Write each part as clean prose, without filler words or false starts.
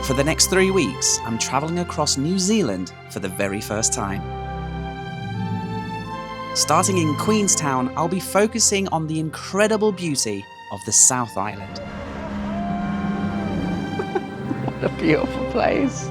For the next 3 weeks, I'm travelling across New Zealand for the very first time. Starting in Queenstown, I'll be focusing on the incredible beauty of the South Island. What a beautiful place.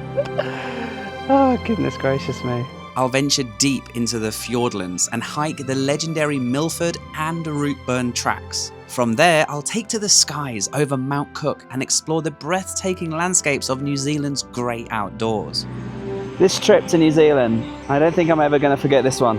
Oh, goodness gracious me. I'll venture deep into the Fiordlands and hike the legendary Milford and Routeburn tracks. From there, I'll take to the skies over Mount Cook and explore the breathtaking landscapes of New Zealand's great outdoors. This trip to New Zealand, I don't think I'm ever going to forget this one.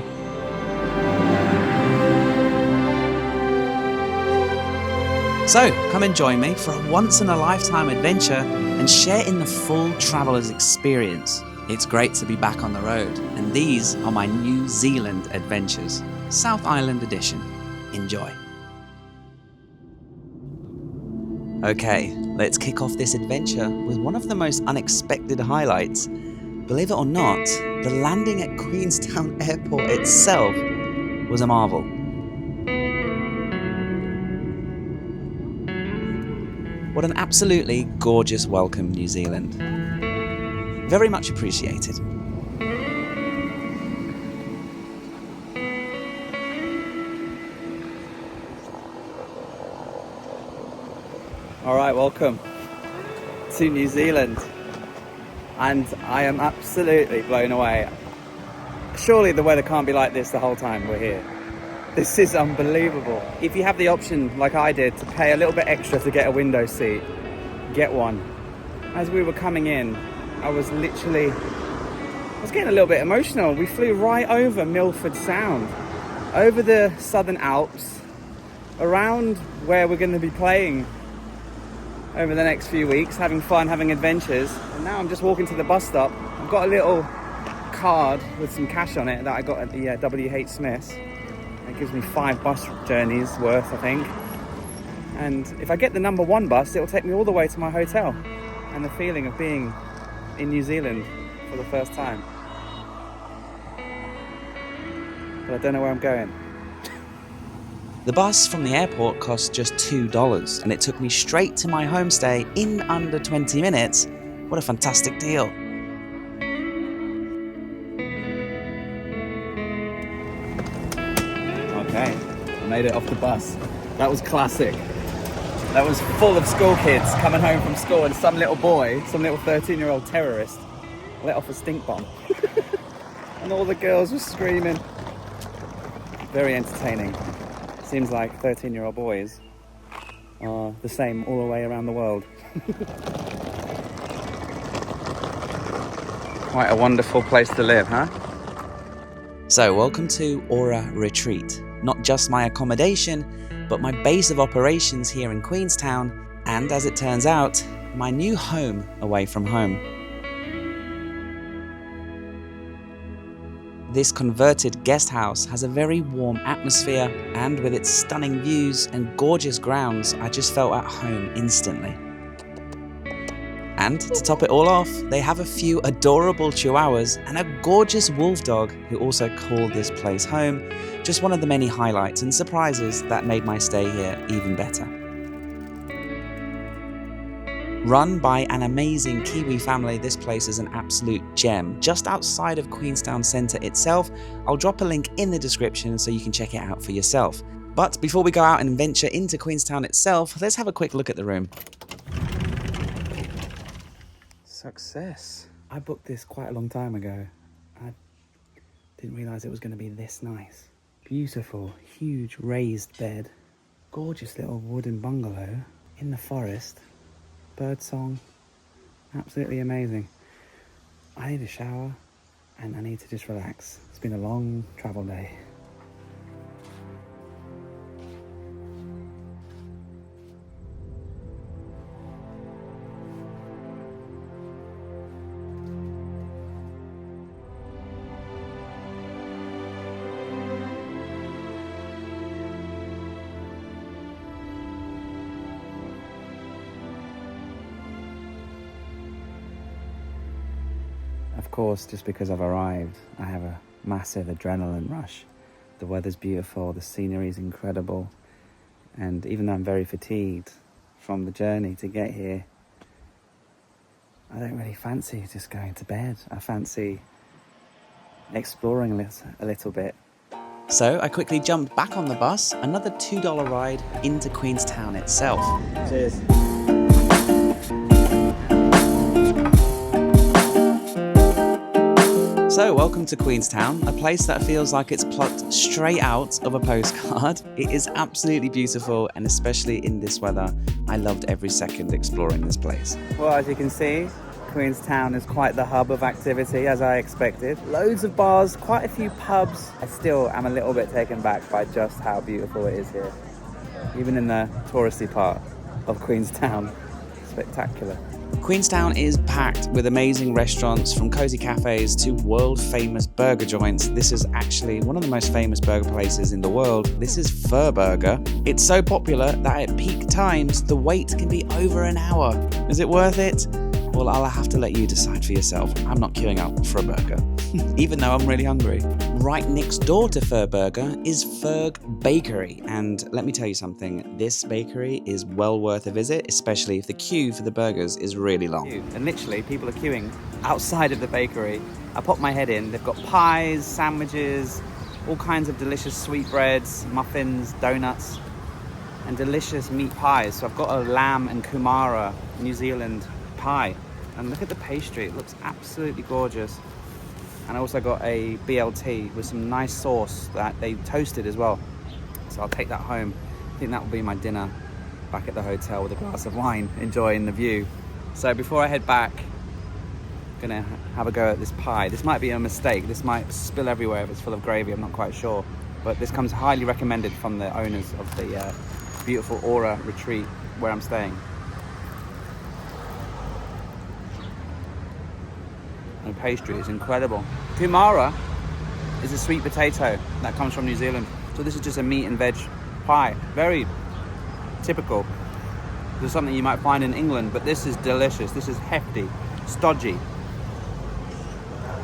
So, come and join me for a once-in-a-lifetime adventure and share in the full traveller's experience. It's great to be back on the road, and these are my New Zealand adventures, South Island edition. Enjoy. Okay, let's kick off this adventure with one of the most unexpected highlights. Believe it or not, the landing at Queenstown Airport itself was a marvel. What an absolutely gorgeous welcome, New Zealand. Very much appreciated. Alright, welcome to New Zealand. And I am absolutely blown away. Surely the weather can't be like this the whole time we're here. This is unbelievable. If you have the option, like I did, to pay a little bit extra to get a window seat, get one. As we were coming in, I was getting a little bit emotional. We flew right over Milford Sound, over the Southern Alps, around where we're going to be playing over the next few weeks, having fun, having adventures. And now I'm just walking to the bus stop. I've got a little card with some cash on it that I got at the WH Smith's. It gives me 5 bus journeys worth, I think. And if I get the number 1 bus, it'll take me all the way to my hotel. And the feeling of being in New Zealand for the first time. But I don't know where I'm going. The bus from the airport cost just $2, and it took me straight to my homestay in under 20 minutes. What a fantastic deal. Okay, I made it off the bus. That was classic. That was full of school kids coming home from school, and some little boy, some little 13-year-old terrorist, let off a stink bomb. And all the girls were screaming. Very entertaining. Seems like 13-year-old boys are the same all the way around the world. Quite a wonderful place to live, huh? So, welcome to Ora Retreat. Not just my accommodation, but my base of operations here in Queenstown, and as it turns out, my new home away from home. This converted guest house has a very warm atmosphere, and with its stunning views and gorgeous grounds, I just felt at home instantly. And to top it all off, they have a few adorable chihuahuas and a gorgeous wolf dog who also called this place home. Just one of the many highlights and surprises that made my stay here even better. Run by an amazing Kiwi family, this place is an absolute gem. Just outside of Queenstown Centre itself, I'll drop a link in the description so you can check it out for yourself. But before we go out and venture into Queenstown itself, let's have a quick look at the room. Success. I booked this quite a long time ago. I didn't realise it was going to be this nice. Beautiful, huge raised bed. Gorgeous little wooden bungalow in the forest. Bird song. Absolutely amazing. I need a shower and I need to just relax. It's been a long travel day. Of course, just because I've arrived, I have a massive adrenaline rush. The weather's beautiful, the scenery is incredible, and even though I'm very fatigued from the journey to get here, I don't really fancy just going to bed. I fancy exploring a little bit. So I quickly jumped back on the bus, another $2 ride into Queenstown itself. Cheers. So welcome to Queenstown, a place that feels like it's plucked straight out of a postcard. It is absolutely beautiful, and especially in this weather, I loved every second exploring this place. Well, as you can see, Queenstown is quite the hub of activity, as I expected. Loads of bars, quite a few pubs. I still am a little bit taken back by just how beautiful it is here. Even in the touristy part of Queenstown, spectacular. Queenstown is packed with amazing restaurants, from cozy cafes to world-famous burger joints. This is actually one of the most famous burger places in the world. This is Fur Burger. It's so popular that at peak times, the wait can be over an hour. Is it worth it? Well, I'll have to let you decide for yourself. I'm not queuing up for a burger, even though I'm really hungry. Right next door to Fur Burger is Ferg Bakery, and let me tell you something, this bakery is well worth a visit, especially if the queue for the burgers is really long. And literally, people are queuing outside of the bakery. I popped my head in. They've got pies, sandwiches, all kinds of delicious sweetbreads, muffins, donuts, and delicious meat pies. So I've got a lamb and kumara New Zealand pie. And look at the pastry, it looks absolutely gorgeous. And I also got a BLT with some nice sauce that they toasted as well. So I'll take that home. I think that will be my dinner back at the hotel with a glass of wine, enjoying the view. So before I head back, I'm gonna have a go at this pie. This might be a mistake. This might spill everywhere if it's full of gravy, I'm not quite sure. But this comes highly recommended from the owners of the beautiful Ora Retreat where I'm staying. And the pastry is incredible. Kumara is a sweet potato that comes from New Zealand. So this is just a meat and veg pie. Very typical. This is something you might find in England, but this is delicious. This is hefty, stodgy,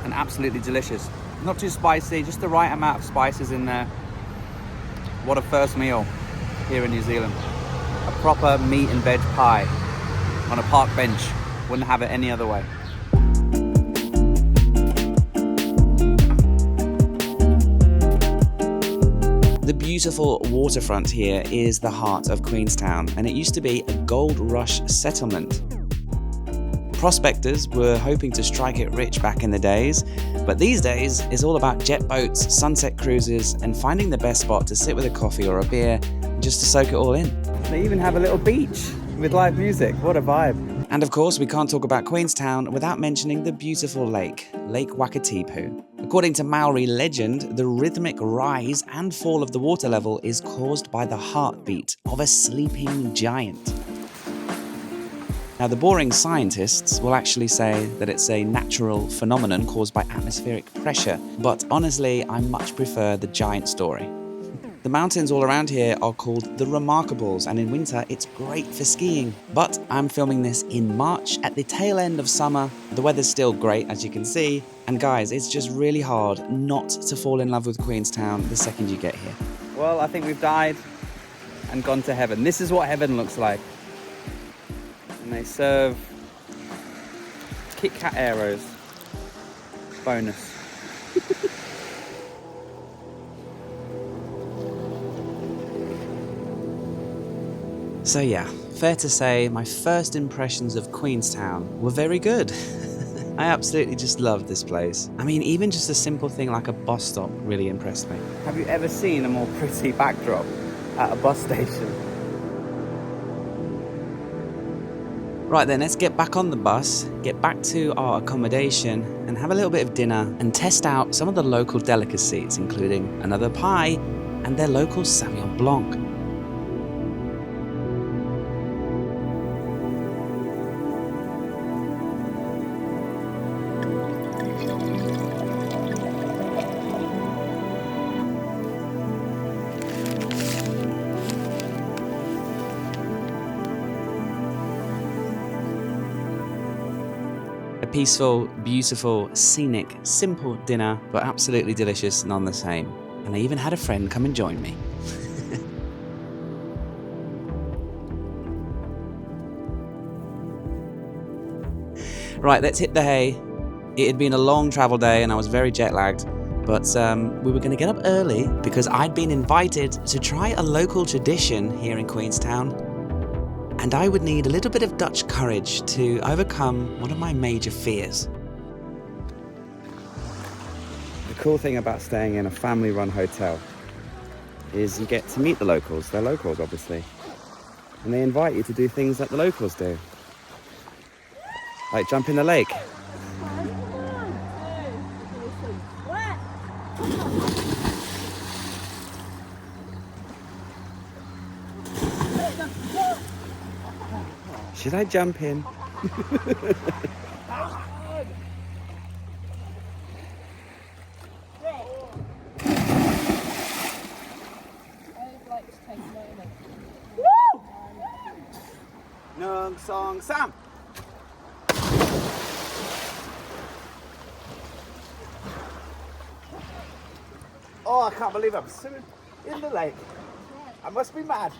and absolutely delicious. Not too spicy, just the right amount of spices in there. What a first meal here in New Zealand. A proper meat and veg pie on a park bench. Wouldn't have it any other way. The beautiful waterfront here is the heart of Queenstown, and it used to be a gold rush settlement. Prospectors were hoping to strike it rich back in the days, but these days it's all about jet boats, sunset cruises, and finding the best spot to sit with a coffee or a beer just to soak it all in. They even have a little beach with live music. What a vibe. And of course, we can't talk about Queenstown without mentioning the beautiful lake, Lake Wakatipu. According to Maori legend, the rhythmic rise and fall of the water level is caused by the heartbeat of a sleeping giant. Now, the boring scientists will actually say that it's a natural phenomenon caused by atmospheric pressure, but honestly, I much prefer the giant story. The mountains all around here are called the Remarkables, and in winter it's great for skiing. But I'm filming this in March at the tail end of summer. The weather's still great, as you can see. And guys, it's just really hard not to fall in love with Queenstown the second you get here. Well, I think we've died and gone to heaven. This is what heaven looks like. And they serve Kit Kat arrows. Bonus. So yeah, fair to say my first impressions of Queenstown were very good. I absolutely just loved this place. I mean, even just a simple thing like a bus stop really impressed me. Have you ever seen a more pretty backdrop at a bus station? Right then, let's get back on the bus, get back to our accommodation, and have a little bit of dinner and test out some of the local delicacies, including another pie and their local Sauvignon Blanc. A peaceful, beautiful, scenic, simple dinner, but absolutely delicious none the same. And I even had a friend come and join me. Right, let's hit the hay. It had been a long travel day and I was very jet lagged, but we were going to get up early because I'd been invited to try a local tradition here in Queenstown, and I would need a little bit of Dutch courage to overcome one of my major fears. The cool thing about staying in a family-run hotel is you get to meet the locals. They're locals, obviously, and they invite you to do things that the locals do, like jump in the lake. Should I jump in? Nung song sam. Oh, I can't believe I'm swimming in the lake. I must be mad.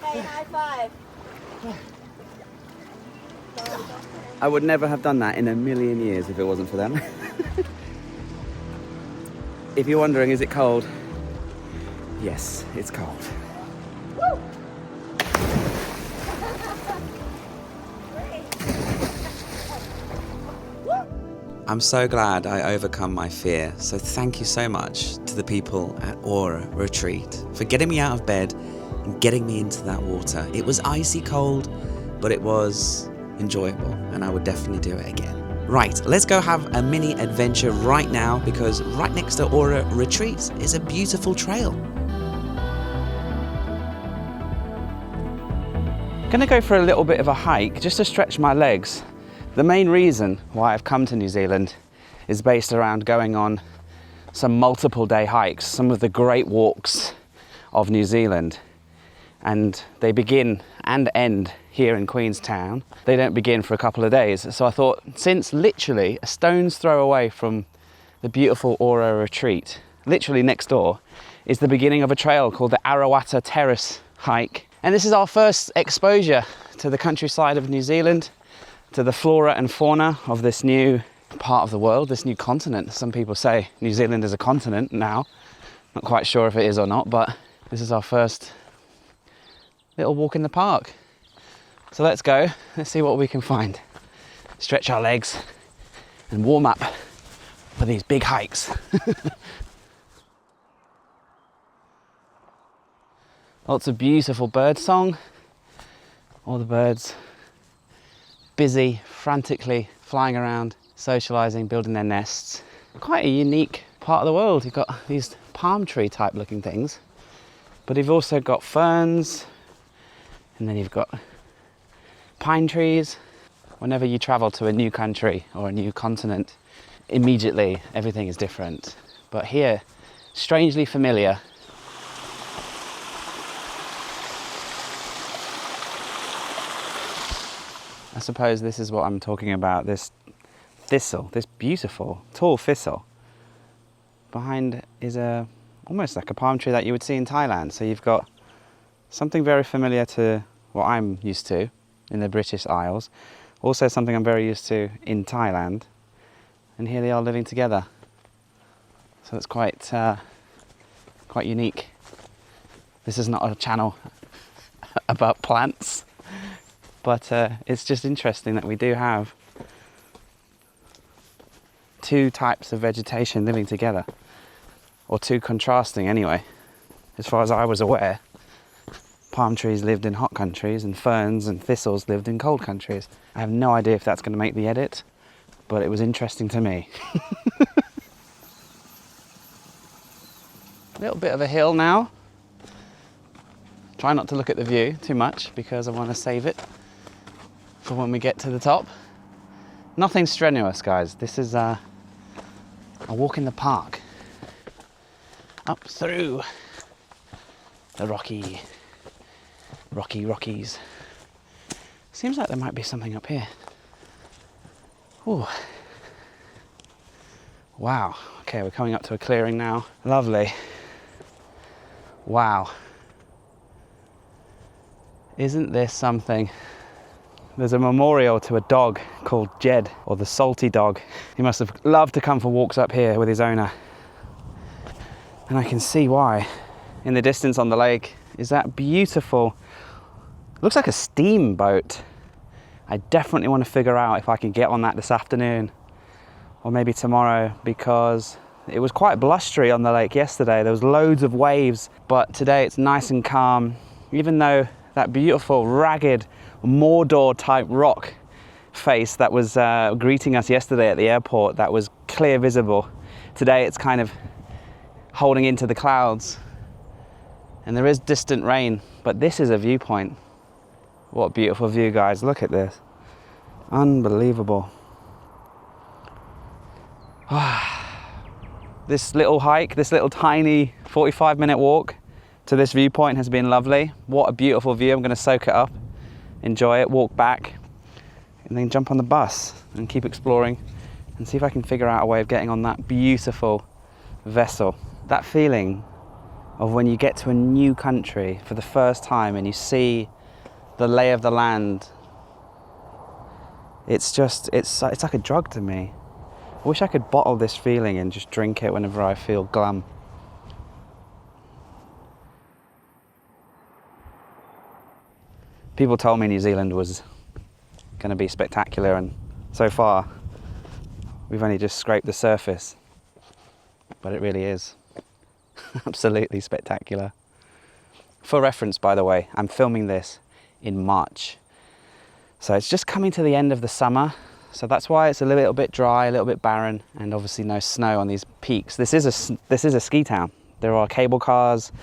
Hey, high five. I would never have done that in a million years if it wasn't for them. If you're wondering, is it cold? Yes, it's cold. Woo! I'm so glad I overcome my fear, so thank you so much to the people at Ora Retreat for getting me out of bed and getting me into that water. It was icy cold, but it was enjoyable and I would definitely do it again. Right, let's go have a mini adventure right now because right next to Ora Retreat is a beautiful trail. Gonna go for a little bit of a hike just to stretch my legs. The main reason why I've come to New Zealand is based around going on some multiple day hikes, some of the great walks of New Zealand. And they begin and end here in Queenstown. They don't begin for a couple of days. So I thought, since literally a stone's throw away from the beautiful Ora Retreat, literally next door, is the beginning of a trail called the Arawata Terrace hike. And this is our first exposure to the countryside of New Zealand, to the flora and fauna of this new part of the world, this new continent. Some people say New Zealand is a continent now. Not quite sure if it is or not, but this is our first little walk in the park. So let's go, let's see what we can find. Stretch our legs and warm up for these big hikes. Lots of beautiful bird song. All the birds busy, frantically flying around, socializing, building their nests. Quite a unique part of the world. You've got these palm tree type looking things, but you've also got ferns, and then you've got pine trees. Whenever you travel to a new country or a new continent, immediately everything is different. But here, strangely familiar. I suppose this is what I'm talking about, this thistle, this beautiful tall thistle. Behind is almost like a palm tree that you would see in Thailand. So you've got something very familiar to what I'm used to in the British Isles. Also something I'm very used to in Thailand. And here they are living together. So it's quite unique. This is not a channel about plants, but it's just interesting that we do have two types of vegetation living together, or two contrasting anyway. As far as I was aware, palm trees lived in hot countries and ferns and thistles lived in cold countries. I have no idea if that's going to make the edit, but it was interesting to me. A little bit of a hill now. Try not to look at the view too much because I want to save it for when we get to the top. Nothing strenuous, guys. This is a walk in the park. Up through the Rockies. Seems like there might be something up here. Ooh. Wow. Okay, we're coming up to a clearing now. Lovely. Wow. Isn't this something? There's a memorial to a dog called Jed, or the salty dog. He must have loved to come for walks up here with his owner. And I can see why. In the distance on the lake is that beautiful, looks like a steamboat. I definitely want to figure out if I can get on that this afternoon or maybe tomorrow, because it was quite blustery on the lake yesterday. There was loads of waves, but today it's nice and calm. Even though that beautiful, ragged, Mordor type rock face that was greeting us yesterday at the airport, that was clear visible, today it's kind of holding into the clouds. And there is distant rain, but this is a viewpoint. What a beautiful view, guys. Look at this. Unbelievable. This little hike, this little tiny 45-minute walk to this viewpoint has been lovely. What a beautiful view. I'm going to soak it up, enjoy it, walk back, and then jump on the bus and keep exploring and see if I can figure out a way of getting on that beautiful vessel. That feeling of when you get to a new country for the first time and you see the lay of the land, it's like a drug to me. I wish I could bottle this feeling and just drink it whenever I feel glum. People told me New Zealand was going to be spectacular, and so far we've only just scraped the surface, but it really is absolutely spectacular. For reference, by the way, I'm filming this in March, so it's just coming to the end of the summer, so that's why it's a little bit dry, a little bit barren, and obviously no snow on these peaks. This is a ski town. There are cable cars.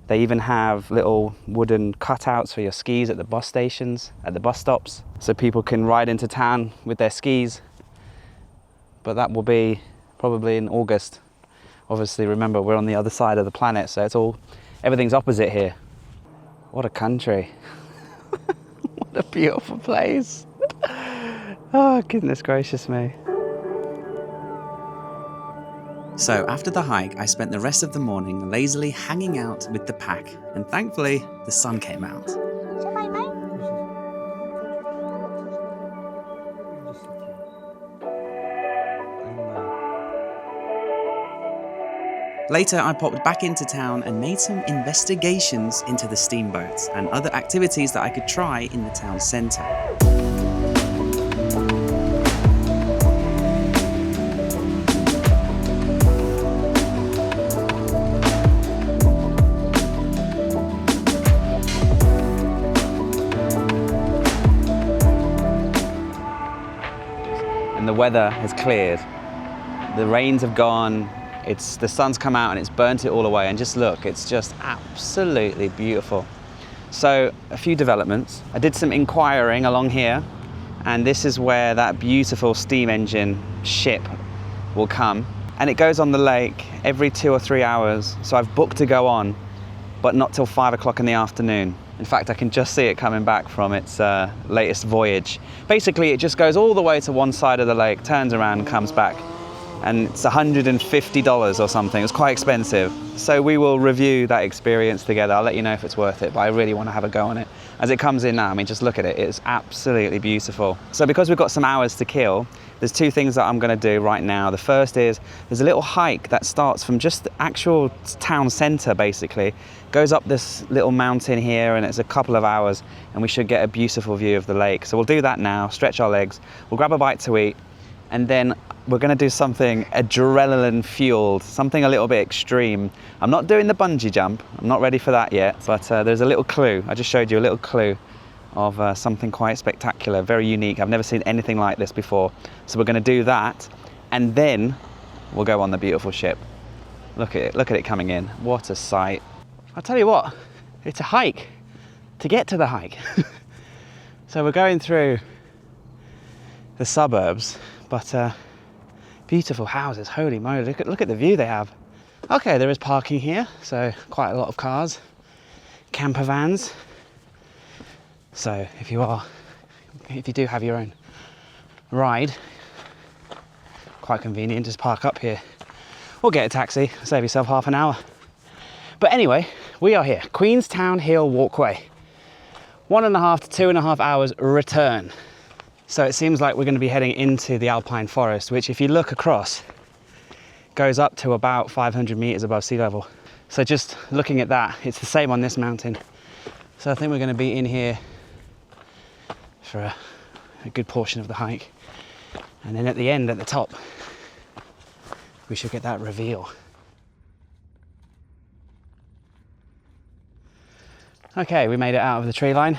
They even have little wooden cutouts for your skis at the bus stations, at the bus stops, so people can ride into town with their skis. But that will be probably in August. Obviously, remember, we're on the other side of the planet, so everything's opposite here. What a country. What a beautiful place. Oh, goodness gracious me. So after the hike, I spent the rest of the morning lazily hanging out with the pack, and thankfully the sun came out. Later, I popped back into town and made some investigations into the steamboats and other activities that I could try in the town centre. And the weather has cleared. The rains have gone. The sun's come out and it's burnt it all away, and just look, it's just absolutely beautiful. So a few developments. I did some inquiring along here, and this is where that beautiful steam engine ship will come, and it goes on the lake every 2 or 3 hours. So I've booked to go on, but not till 5 o'clock in the afternoon. In fact, I can just see it coming back from its latest voyage. Basically, it just goes all the way to one side of the lake, turns around and comes back. And it's $150 or something. It's quite expensive. So we will review that experience together. I'll let you know if it's worth it, but I really want to have a go on it. As it comes in now, I mean, just look at it. It's absolutely beautiful. So because we've got some hours to kill, there's two things that I'm going to do right now. The first is, there's a little hike that starts from just the actual town centre, basically. Goes up this little mountain here, and it's a couple of hours, and we should get a beautiful view of the lake. So we'll do that now, stretch our legs. We'll grab a bite to eat, and then we're going to do something adrenaline fueled, something a little bit extreme. I'm not doing the bungee jump. I'm not ready for that yet, but there's a little clue. I just showed you a little clue of something quite spectacular, very unique. I've never seen anything like this before. So we're going to do that, and then we'll go on the beautiful ship. Look at it coming in. What a sight. I'll tell you what, it's a hike to get to the hike. So we're going through the suburbs, but beautiful houses, holy moly, look at the view they have. Okay, there is parking here, so quite a lot of cars, camper vans. So if you do have your own ride, quite convenient, just park up here or get a taxi, save yourself half an hour. But anyway, we are here, Queenstown Hill Walkway. 1.5 to 2.5 hours return. So it seems like we're going to be heading into the alpine forest, which if you look across, goes up to about 500 meters above sea level. So just looking at that, it's the same on this mountain. So I think we're going to be in here for a good portion of the hike. And then at the end, at the top, we should get that reveal. Okay, we made it out of the tree line.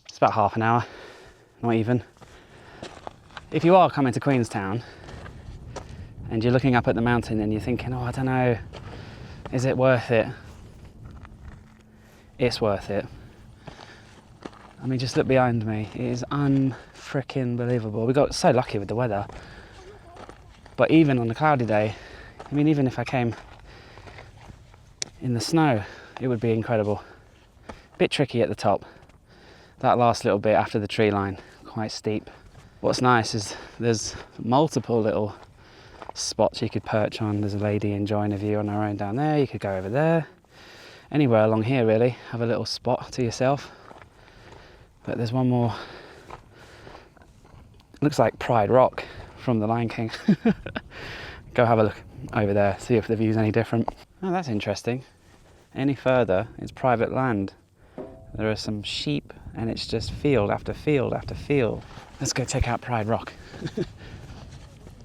It's about half an hour, not even. If you are coming to Queenstown and you're looking up at the mountain and you're thinking, oh, I don't know, is it worth it? It's worth it. I mean, just look behind me. It is unfreaking believable. We got so lucky with the weather. But even on a cloudy day, I mean, even if I came in the snow, it would be incredible. Bit tricky at the top. That last little bit after the tree line, quite steep. What's nice is there's multiple little spots you could perch on. There's a lady enjoying a view on her own down there. You could go over there. Anywhere along here really, have a little spot to yourself. But there's one more. Looks like Pride Rock from The Lion King. Go have a look over there, see if the view's any different. Oh, that's interesting. Any further, it's private land. There are some sheep and it's just field after field after field. Let's go check out Pride Rock.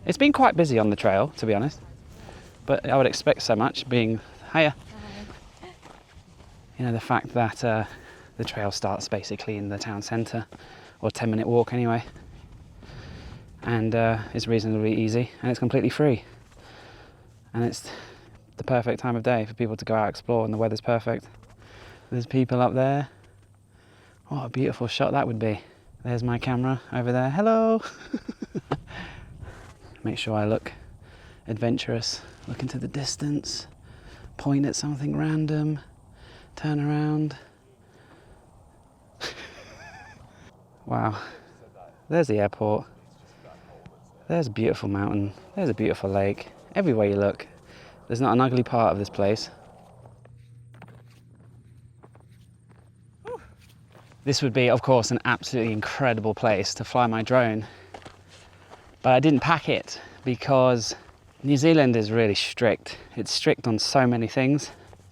It's been quite busy on the trail, to be honest. But I would expect so much being, hiya. You know, the fact that the trail starts basically in the town centre, or 10-minute walk anyway. And it's reasonably easy and it's completely free. And it's the perfect time of day for people to go out explore and the weather's perfect. There's people up there. What a beautiful shot that would be. There's my camera over there. Hello! Make sure I look adventurous. Look into the distance. Point at something random. Turn around. Wow. There's the airport. There's a beautiful mountain. There's a beautiful lake. Everywhere you look, there's not an ugly part of this place. This would be, of course, an absolutely incredible place to fly my drone. But I didn't pack it because New Zealand is really strict. It's strict on so many things.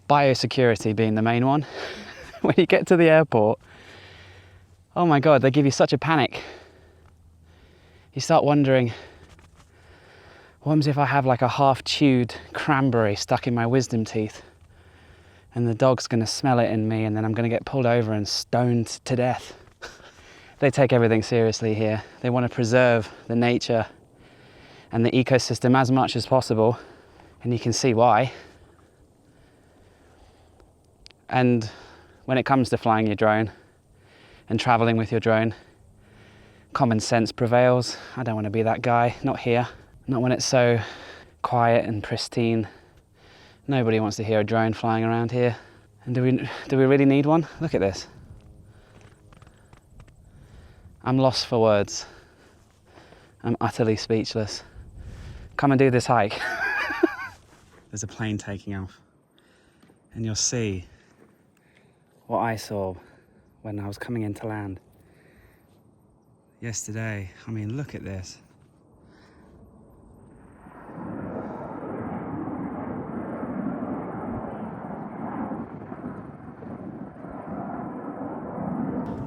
Biosecurity being the main one. When you get to the airport, oh my God, they give you such a panic. You start wondering, what happens if I have like a half-chewed cranberry stuck in my wisdom teeth and the dog's gonna smell it in me and then I'm gonna get pulled over and stoned to death? They take everything seriously here. They want to preserve the nature and the ecosystem as much as possible, and you can see why. And when it comes to flying your drone and traveling with your drone, common sense prevails. I don't want to be that guy, not here. Not when it's so quiet and pristine. Nobody wants to hear a drone flying around here. And do we really need one? Look at this. I'm lost for words. I'm utterly speechless. Come and do this hike. There's a plane taking off. And you'll see what I saw when I was coming into land yesterday. I mean, look at this.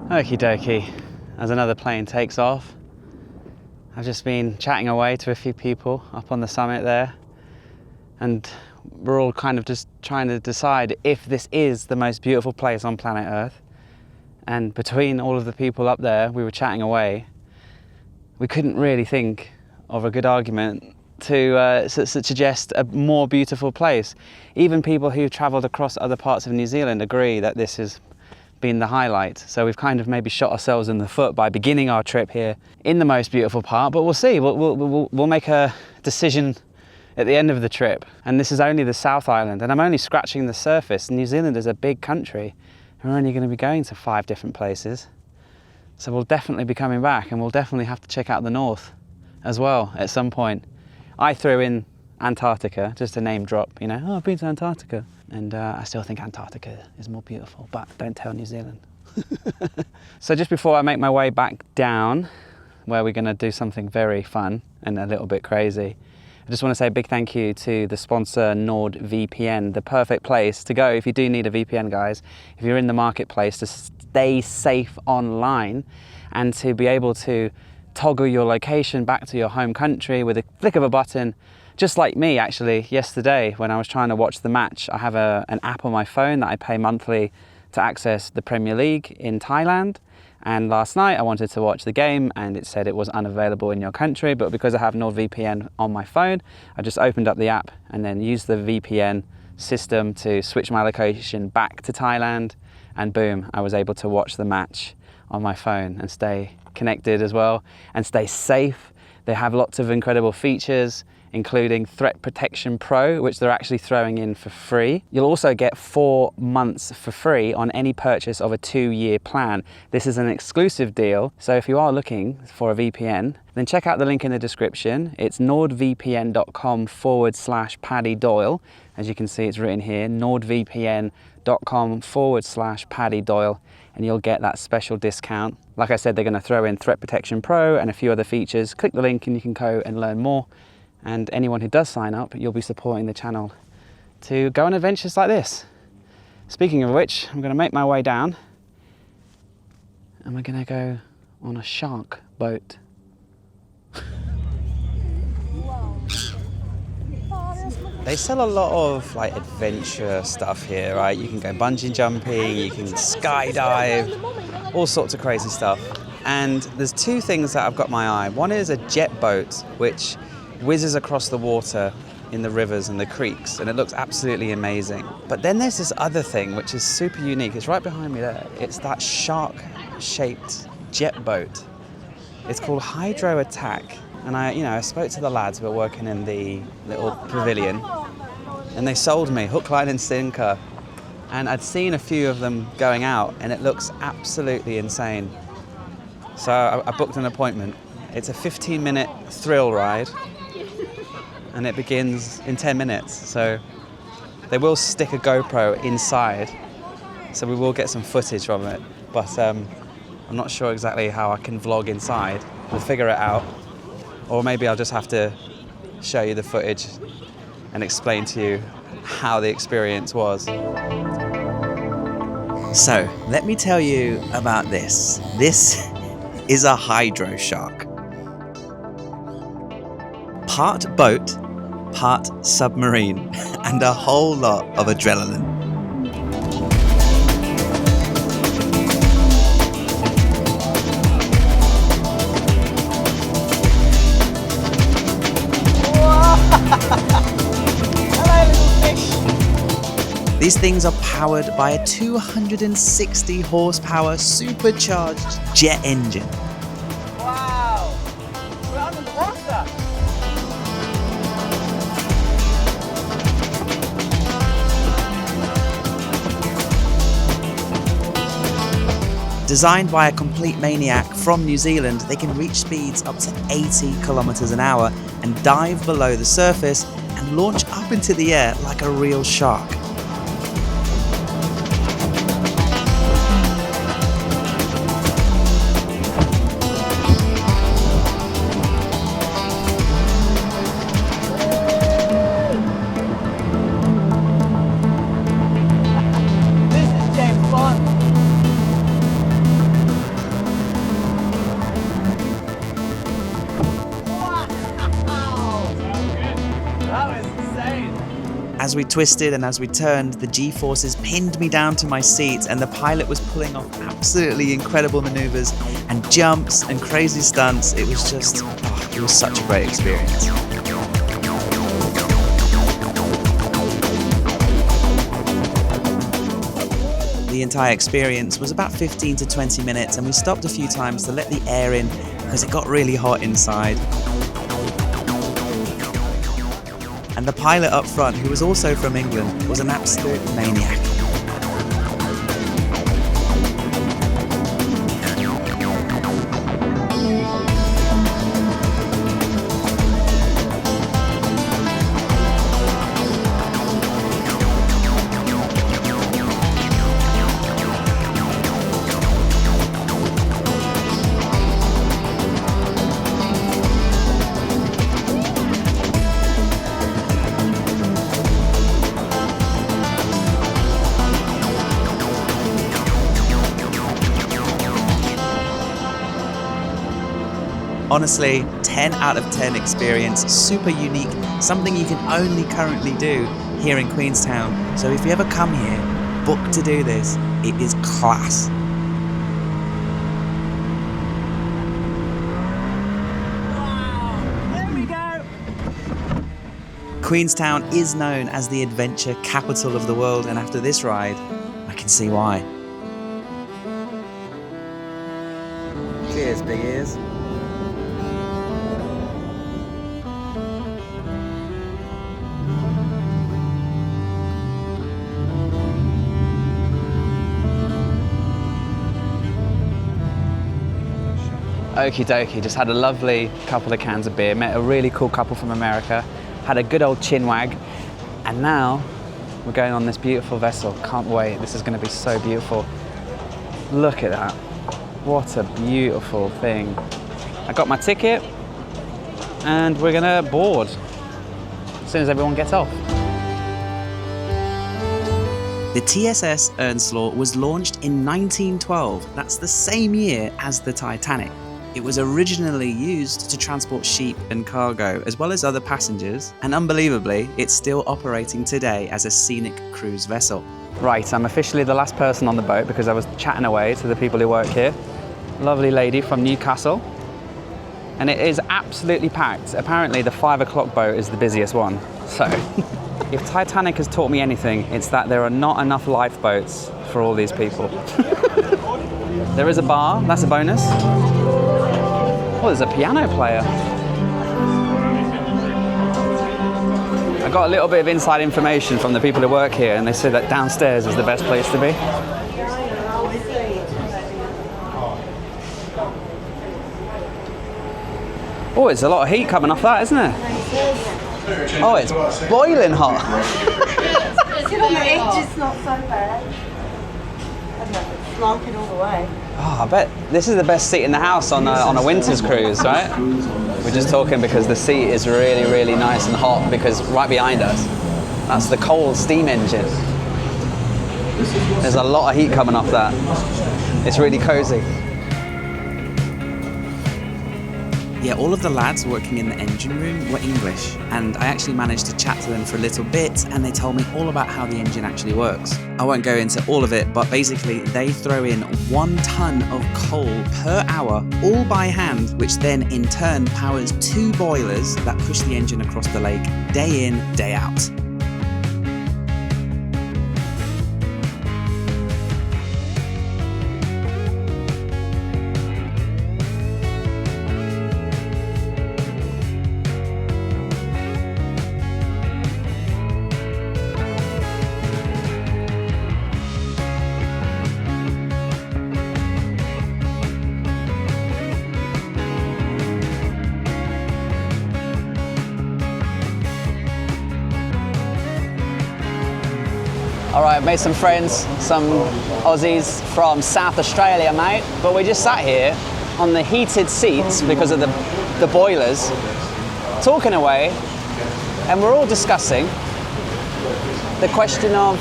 Okie dokie, as another plane takes off. I've just been chatting away to a few people up on the summit there, and we're all kind of just trying to decide if this is the most beautiful place on planet Earth. And between all of the people up there, we were chatting away. We couldn't really think of a good argument to suggest a more beautiful place. Even people who've travelled across other parts of New Zealand agree that this has been the highlight. So we've kind of maybe shot ourselves in the foot by beginning our trip here in the most beautiful part, but we'll see. We'll make a decision at the end of the trip. And this is only the South Island, and I'm only scratching the surface. New Zealand is a big country, and we're only going to be going to 5 different places. So we'll definitely be coming back, and we'll definitely have to check out the north as well at some point. I threw in Antarctica, just a name drop, you know, oh, I've been to Antarctica. And I still think Antarctica is more beautiful, but don't tell New Zealand. So just before I make my way back down, where we're going to do something very fun and a little bit crazy, I just want to say a big thank you to the sponsor NordVPN, the perfect place to go if you do need a VPN, guys. If you're in the marketplace, to stay safe online and to be able to toggle your location back to your home country with a flick of a button. Just like me, actually, yesterday when I was trying to watch the match, I have an app on my phone that I pay monthly to access the Premier League in Thailand. And last night I wanted to watch the game and it said it was unavailable in your country, but because I have NordVPN on my phone, I just opened up the app and then used the VPN system to switch my location back to Thailand, and boom, I was able to watch the match on my phone and stay connected as well and stay safe. They have lots of incredible features, including Threat Protection Pro, which they're actually throwing in for free. You'll also get 4 months for free on any purchase of a 2-year plan. This is an exclusive deal, so if you are looking for a VPN, then check out the link in the description. It's nordvpn.com/Paddy Doyle. As you can see, it's written here, nordvpn.com/Paddy Doyle, and you'll get that special discount. Like I said, they're going to throw in Threat Protection Pro and a few other features. Click the link and you can go and learn more. And anyone who does sign up, you'll be supporting the channel to go on adventures like this. Speaking of which, I'm going to make my way down and we're going to go on a shark boat. They sell a lot of like adventure stuff here, right? You can go bungee jumping, you can skydive, all sorts of crazy stuff. And there's 2 things that I've got my eye. One is a jet boat, which whizzes across the water in the rivers and the creeks, and it looks absolutely amazing. But then there's this other thing which is super unique. It's right behind me there. It's that shark-shaped jet boat. It's called Hydro Attack. And I spoke to the lads who were working in the little pavilion, and they sold me hook, line and sinker. And I'd seen a few of them going out, and it looks absolutely insane. So I booked an appointment. It's a 15-minute thrill ride, and it begins in 10 minutes. So they will stick a GoPro inside, so we will get some footage from it. But I'm not sure exactly how I can vlog inside. We'll figure it out. Or maybe I'll just have to show you the footage and explain to you how the experience was. So, let me tell you about this. This is a hydro shark. Part boat, part submarine, and a whole lot of adrenaline. These things are powered by a 260 horsepower supercharged jet engine. Wow! We're underwater! Designed by a complete maniac from New Zealand, they can reach speeds up to 80 kilometers an hour and dive below the surface and launch up into the air like a real shark. As we twisted and as we turned, the G-forces pinned me down to my seat, and the pilot was pulling off absolutely incredible maneuvers and jumps and crazy stunts. It was just, it was such a great experience. The entire experience was about 15 to 20 minutes, and we stopped a few times to let the air in because it got really hot inside. And the pilot up front, who was also from England, was an absolute maniac. Honestly, 10 out of 10 experience, super unique, something you can only currently do here in Queenstown. So if you ever come here, book to do this. It is class. Queenstown is known as the adventure capital of the world, and after this ride, I can see why. Cheers, big ears. Okie dokie, just had a lovely couple of cans of beer, met a really cool couple from America, had a good old chin wag, and now we're going on this beautiful vessel. Can't wait, this is going to be so beautiful. Look at that, what a beautiful thing. I got my ticket and we're going to board as soon as everyone gets off. The TSS Earnslaw was launched in 1912, that's the same year as the Titanic. It was originally used to transport sheep and cargo, as well as other passengers, and unbelievably, it's still operating today as a scenic cruise vessel. Right, I'm officially the last person on the boat because I was chatting away to the people who work here. Lovely lady from Newcastle, and it is absolutely packed. Apparently the 5 o'clock boat is the busiest one. So, if Titanic has taught me anything, it's that there are not enough lifeboats for all these people. There is a bar, that's a bonus. Oh, there's a piano player. I got a little bit of inside information from the people who work here, and they said that downstairs is the best place to be. Oh, it's a lot of heat coming off that, isn't it? Oh, it's boiling hot. It's on the edge, it's not so bad. I don't know, it's slanking all the way. Oh, I bet this is the best seat in the house on a winter's cruise, right? We're just talking because the seat is really, really nice and hot because right behind us, that's the coal steam engine. There's a lot of heat coming off that. It's really cozy. Yeah, all of the lads working in the engine room were English, and I actually managed to chat to them for a little bit, and they told me all about how the engine actually works. I won't go into all of it, but basically they throw in 1 ton of coal per hour, all by hand, which then in turn powers 2 boilers that push the engine across the lake day in, day out. Alright, I've made some friends, some Aussies from South Australia, mate. But we just sat here on the heated seats because of the boilers, talking away, and we're all discussing the question of,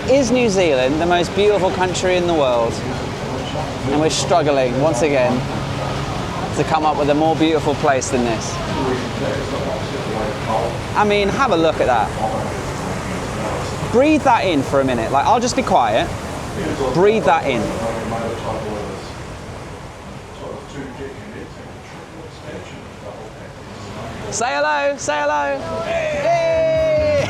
is New Zealand the most beautiful country in the world? And we're struggling, once again, to come up with a more beautiful place than this. I mean, have a look at that. Breathe that in for a minute. Like, I'll just be quiet. Breathe that in. Say hello, say hello. Hey!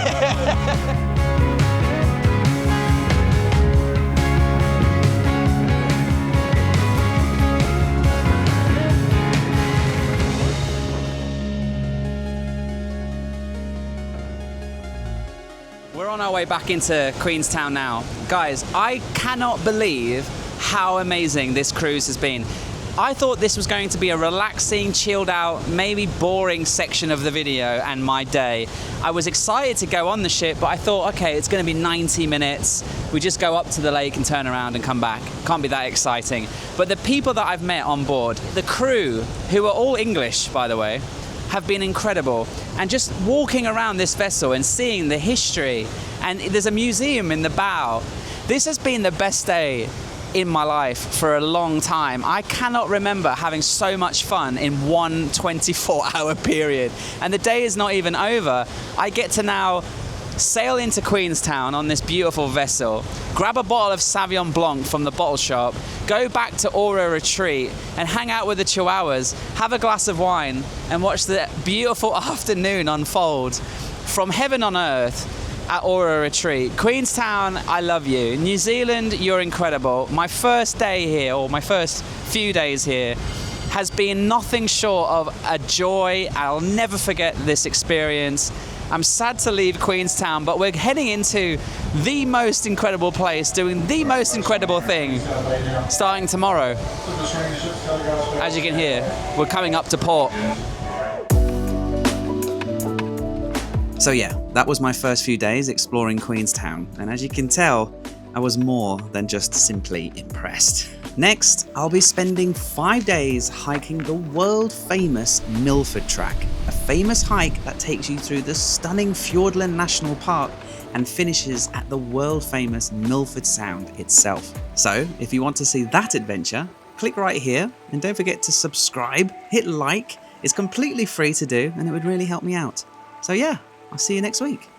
We're on our way back into Queenstown now. Guys, I cannot believe how amazing this cruise has been. I thought this was going to be a relaxing, chilled out, maybe boring section of the video and my day. I was excited to go on the ship, but I thought, okay, it's going to be 90 minutes. We just go up to the lake and turn around and come back. Can't be that exciting. But the people that I've met on board, the crew, who are all English, by the way, have been incredible. And just walking around this vessel and seeing the history, and there's a museum in the bow. This has been the best day in my life for a long time. I cannot remember having so much fun in one 24-hour period. And the day is not even over. I get to now sail into Queenstown on this beautiful vessel, grab a bottle of Sauvignon Blanc from the bottle shop, go back to Ora Retreat and hang out with the chihuahuas, have a glass of wine and watch the beautiful afternoon unfold from heaven on earth at Ora Retreat. Queenstown, I love you. New Zealand, you're incredible. My first day here, or my first few days here, has been nothing short of a joy. I'll never forget this experience. I'm sad to leave Queenstown, but we're heading into the most incredible place, doing the most incredible thing, starting tomorrow. As you can hear, we're coming up to port. So yeah, that was my first few days exploring Queenstown, and as you can tell, I was more than just simply impressed. Next, I'll be spending 5 days hiking the world-famous Milford Track, a famous hike that takes you through the stunning Fiordland National Park and finishes at the world-famous Milford Sound itself. So, if you want to see that adventure, click right here, and don't forget to subscribe, hit like, it's completely free to do, and it would really help me out. So yeah, I'll see you next week.